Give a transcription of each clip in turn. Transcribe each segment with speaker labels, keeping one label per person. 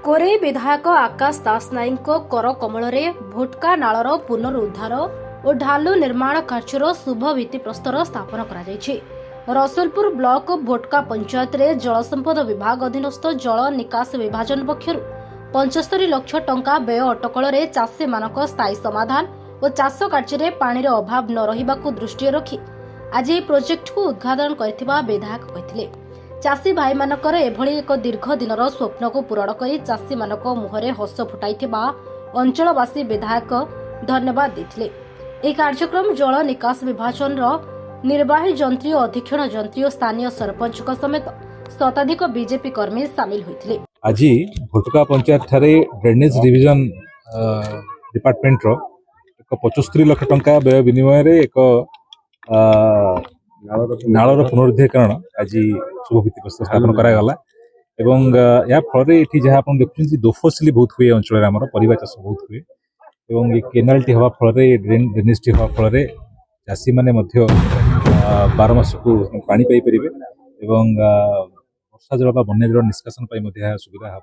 Speaker 1: कोरेई विधायक आकाश दास नाईक कर कमल भोटका नालर पुनरुद्धार और ढालू निर्माण कार्यर शुभ भित्तिप्रस्तर स्थापन कर रसुलपुर ब्लॉक भोटका पंचायत रे जलसंपद विभाग अधीनस्थ जल निकास विभाजन पक्षर 75 लाख टंका व्यय अटकल चाषी मानक स्थायी समाधान और चाष कार्य पानी अभाव न रहिबाकु दृष्टि रखी आज यह प्रोजेक्ट को उद्घाटन करथिबा विधायक कहिथिले। चाषी भाई मानकर एभली एक दीर्घ दिनर स्वप्न को पूरण कर चाषी मानक मुहरे हस फुटाइथिबा अंचलवासी विधायक धन्यवाद देथिले। यह कार्यक्रम जल निकास विभाजन निर्वाही जंत्री और अधीक्षण जंत्री और स्थानीय सरपंच समेत शताधिक बीजेपी कर्मी सामिल होइथिले।
Speaker 2: आज भोटका पंचायत ठारे ड्रेनेज डिविजन डिपार्टमेंट रो एक 75 लाख टंका व्यय विनिमय रे एक नालर पुनरुद्धारण आज शुभ भित्तिप्रस्तर स्थापन करागला एवं या फल जहाँ आप देखुं दोफसिली बहुत हुए अंचल आम परिवा चाष बहुत हुए एवं ये केनाल टी हवा फल ड्रेनेज टी हवा फल चाषी मैंने 12 मास को पानी पाइपर एवं वर्षा जल बन्या जल निष्कासन सुविधा हम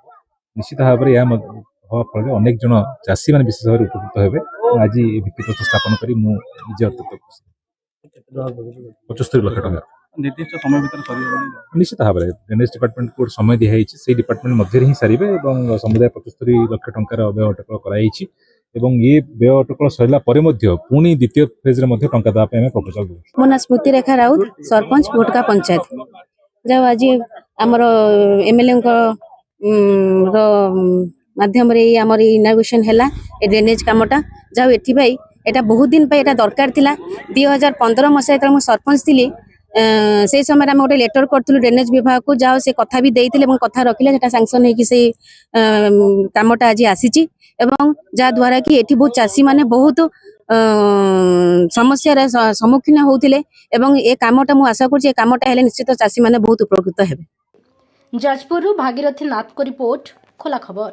Speaker 2: निश्चित भाव में यह हवा फल अनेक जन चाषी मैंने विशेष भाव उपकृत हे। आज भित्तिप्रस्तर स्थापन कर मुझे अत्यंत खुशी 75 लाख टका
Speaker 3: निर्दिष्ट समय भीतर
Speaker 2: निश्चित भाव में ड्रेनेज डिपार्टमेंट को समय दिखाई से डिपार्टमेंट मध्य ही सारे और समुदाय 75 लाख टंकार व्यय अटकल कराई एवं ये व्यय अटकल सरला पुणी द्वितीय फेज रे टंका देवा प्रपोजल दे।
Speaker 4: मो ना स्मृति रेखा राउत सरपंच भोटका पंचायत जब आज आमर एमएलए माध्यम आमर इनागुरेशन है ड्रेनेज कामटा जाओ एथि एटा बहुत दिन पे एटा दरकार थिला 2015 मसीहा मु सरपंच थी से समय आम गोटे लेटर करूँ ड्रेनेज विभाग को जाओ से कथा भी देते कथा रखिले सांक्शन होगी से कामटा आज आसी जहा द्वारा कि एठी बहुत चाषी माने बहुत समस्या सम्मुखीन होते ए कामटा मु आशा करुँ कामटा हेले निश्चित चाषी माने बहुत उपकृत हेबे।
Speaker 1: जाजपुर भागीरथी नाथ को रिपोर्ट खोला खबर।